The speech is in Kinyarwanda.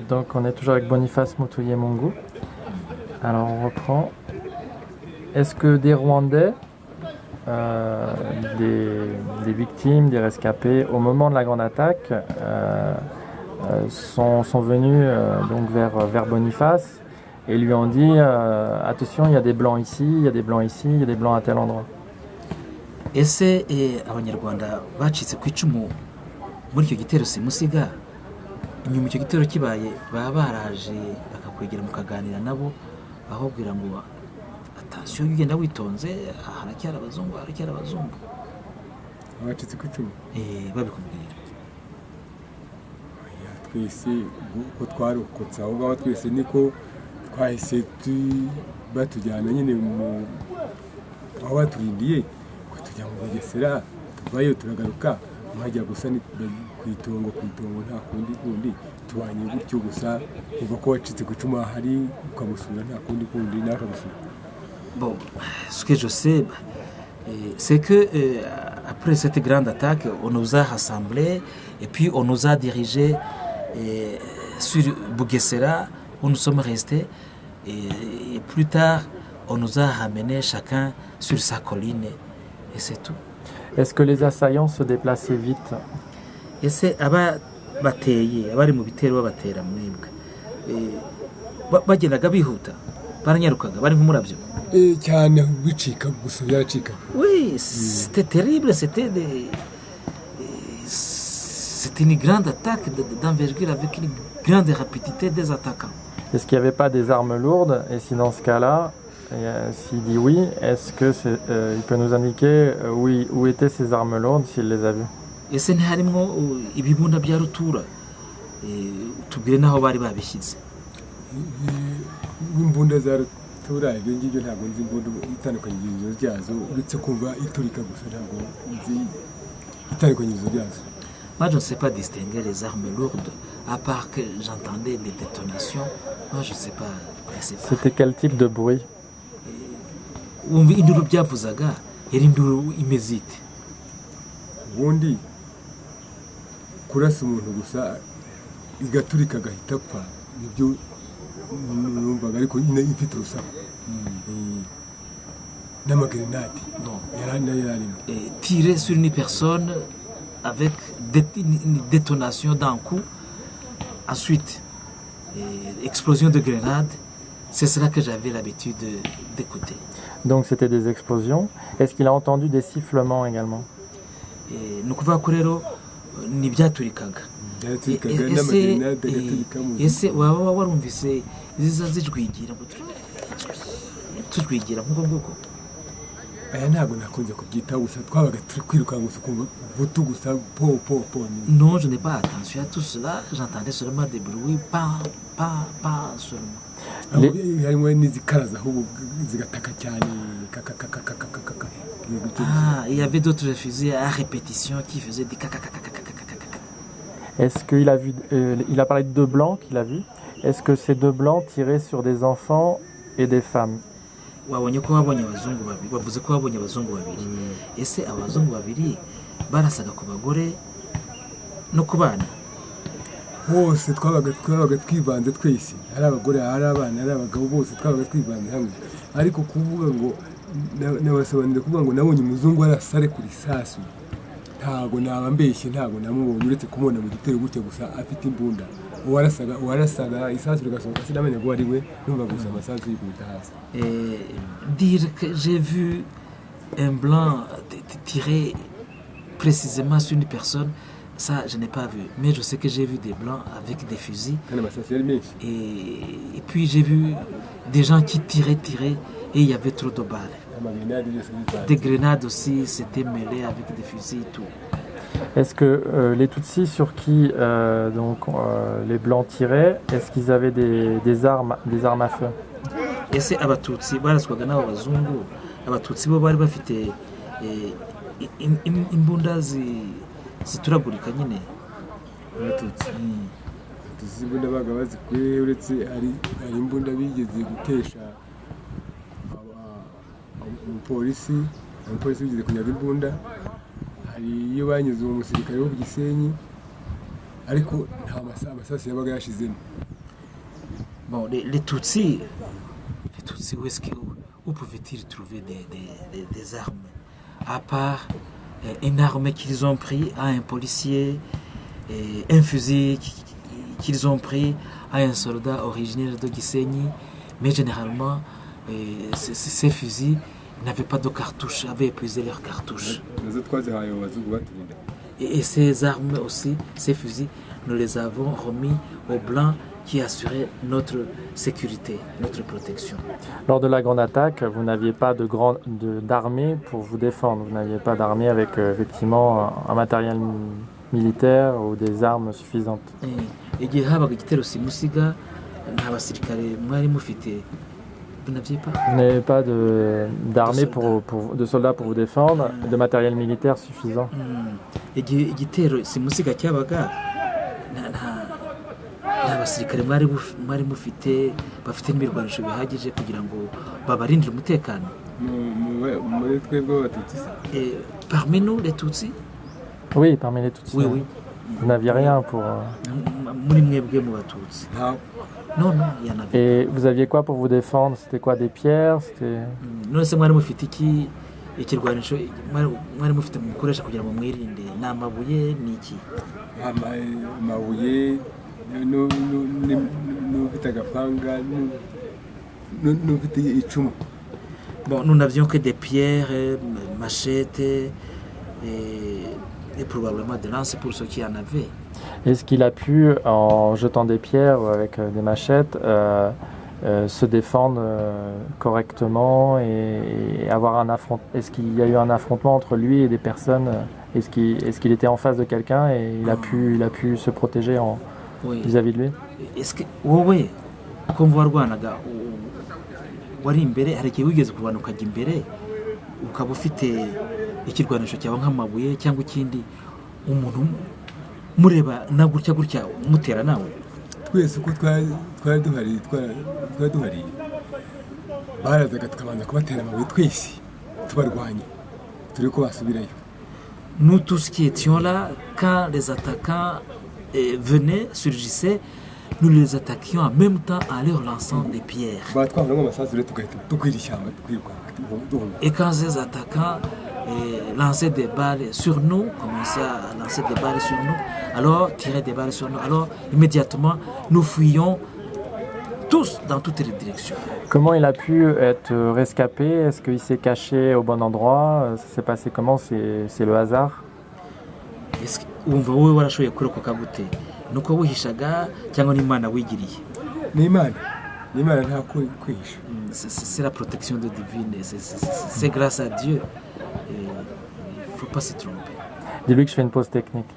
Donc on est toujours avec Boniface Mutuyeye Mungu. Alors on reprend. Est-ce que des Rwandais, euh, des victimes, des rescapés, au moment de la grande attaque, sont venus donc vers Boniface et lui ont dit attention, il y a des blancs ici, il y a des blancs ici, il y a des blancs à tel endroit. ese abanyarwanda bacitse ku icumu muri icyo gitero simusiga inyuma icyo gitero kibaye baba baraje bakakwegera mukaganira nabo ahubwira ngo atasiyo ugenda witonze haracyari abazungu abacitse ku icumu babikubwira twese uko twarokotse aho ngaho twese niko twahise batujyana nyine aho baturindiye tujya mu Bugesera tuvayo turagaruka mwajya gusa ku itongo nta kundi tubanye gutyo gusa uva ko wacitse ku icumu hari ukamusura nta kundi n'akamusura. Bon, ce que je sais, c'est que après cette grande attaque, on nous a rassemblés et puis on nous a dirigés sur Bugesera où nous sommes restés et plus tard on nous a ramenés chacun sur sa colline et c'est tout. Est-ce que les assaillants se déplaçaient vite? Ese bateye abari mu bitero babatera mwebwe bagendaga bihuta baranyarukaga bari nk'umurabyo cyane bicika gusa byaracika. Oui, c'était terrible, c'était une grande attaque d'envergure avec une grande rapidité des attaquants. Est-ce qu'il n'y avait pas des armes lourdes? Et si dans ce cas-là, s'il dit oui, est-ce que il peut nous indiquer où étaient ces armes lourdes s'il les a vues? Ese ntiharimo ibibunda bya rutura tubwire naho bari babishyize. Imbunda za rutura ibyo ngibyo ntabwo nzi imbunda itandukanyirizo ryazo uretse kumva iturika gusa ntabwo nzi itandukanyirizo ryazo. Moi je ne sais pas distinguer les armes lourdes à part que j'entendais des détonations. Moi je ne sais pas. C'était quel type de bruit? Wumva induru byavuzaga yari induru imeze ite? Ubundi kurasa umuntu gusa igaturika agahita apfa nibyo numvaga ariko nyine ifite urusaku n'amagrenade yararimo. Tirer sur une personne avec une détonation d'un coup, ensuite explosion de grenade, c'est cela que j'avais l'habitude d'écouter. Donc c'était des explosions. Est-ce qu'il a entendu des sifflements également? Ni ukuvuga ko rero ntibyaturikaga. Ese waba warumvise ziza zijwigira tujwigira nk'uko nguko? Aya ntabwo nakunze kubyitaho gusa twabaga turi kwirukanka gusa ukumva vutu gusa po. Non, je n'ai pas attention à tout cela, j'entendais seulement des bruits, pas seulement. harimo n'izikaraza ahubwo zigataka cyane kakakakakakakaka. Il y avait d'autres fusils à répétition qui faisaient des kakakakakakakaka. Est-ce qu'il a vu, il a parlé de deux blancs qu'il a vus. Est-ce que ces deux blancs tiraient sur des enfants et des femmes? Wabonye ko wabonye abazungu babiri, bavuze ko wabonye abazungu babiri. Ese abazungu babiri barasaga ku bagore no ku bana? Bose twabaga twivanze twese, hari abagore, hari abana, hari abagabo, bose twabaga twivanze hamwe. Ariko kuvuga ngo nabasobanurira kuvuga ngo nabonye umuzungu arasare ku risasu, ntabwo nabambeshye, ntabwo namubonye uretse kumubona mu gitero gutya gusa afite imbunda. Uwarasaga isasu rigasohoka sinamenye ko ari we, numva gusa amasasu yikubita hasi. Dire que j'ai vu un blanc tirer précisément sur une personne, ça je n'ai pas vu, mais je sais que j'ai vu des blancs avec des fusils et puis j'ai vu des gens qui tiraient et il y avait trop de balles. Des grenades aussi s'étaient mêlées avec des fusils et tout. Est-ce que les Tutsis sur qui les blancs tiraient, est-ce qu'ils avaient des armes à feu? Ese abatutsi baraswaga n'abazungu, abatutsi bo bari bafite imbunda zituragurika nyine. Abatutsi imbunda baga bazikuye uretse hari imbunda bigeze gutesha umupolisi bigeze kunyaga imbunda. Hari iyo banyuze umusirikare wo ku Gisenyi ariko nta amasasu yabaga yashizemo. Bon, les Tutsis, où pouvaient-ils trouver des armes? À part une arme qu'ils ont pris à un policier, un fusil qu'ils ont pris à un soldat originaire de Gisenyi, mais généralement, ces fusils n'avaient pas de cartouches, avaient épuisé leurs cartouches. Et ces armes aussi, ces fusils, nous les avons remis aux Blancs qui assuraient notre sécurité, notre protection. Lors de la grande attaque, vous n'aviez pas d'armée pour vous défendre. Vous n'aviez pas d'armée avec effectivement un matériel militaire ou des armes suffisantes. Igihe habaga igitero simusiga nta basirikare mwari mufite, vous n'aviez pas? Vous n'avez pas d'armée de soldats pour vous défendre, de matériel militaire suffisant. Igihe igitero simusiga cyabaga nta basirikare mwari mufite bafite n'imirwanisho bihagije kugira ngo babarindire umutekano. Muri twebwe abatutsi. Parmi nous les Tutsis? Oui, parmi les Tutsis. Oui. Vous n'aviez rien pour... Muri mwebwe mu batutsi? Non, il y en avait. Et vous aviez quoi pour vous défendre? C'était quoi, des pierres? None se mwari mufite iki ikirwanisho mwari mufite mukoresha kugira ngo mwirinde? Ni amabuye ni iki? Amabuye n'ufite agapanga n'ufite icumu. Bon, nous n'avions que des pierres, machettes et probablement des lances pour ceux qui en avaient. Est-ce qu'il a pu, en jetant des pierres ou avec des machettes, se défendre correctement et avoir un affrontement? Est-ce qu'il y a eu un affrontement entre lui et des personnes? Est-ce qu'il était en face de quelqu'un et il a pu se protéger vis-à-vis de lui? Est-ce que wowe kumva warwanaga wari imbere, hari igihe wigeze kurwana ukajya imbere ukaba ufite ikirwanisho cyaba nk'amabuye cyangwa ikindi, umuntu mureba na gutya umutera nawe? Twese uko twari duhari barazaga tukabanza kubatera amabuye twese tubarwanya turi ko basubirayo. Nous tous qui étions là, quand les attaquants venaient, surgissaient, nous les attaquions en même temps en leur lançant des pierres. Et quand ces attaquants lançaient des balles sur nous, commençaient à lancer des balles sur nous, alors tiraient des balles sur nous, alors immédiatement nous fuyions tous dans toutes les directions. Comment il a pu être rescapé? Est-ce qu'il s'est caché au bon endroit? Ça s'est passé comment? C'est le hasard? Wumva wowe warashoboye kurokoka gute? Nuko wihishaga cyangwa n'Imana wigiriye? N'Imana nta kwihisha. C'est la protection de divine, c'est grâce à Dieu. Il ne faut pas se tromper. Dis-lui que je fais une pause technique.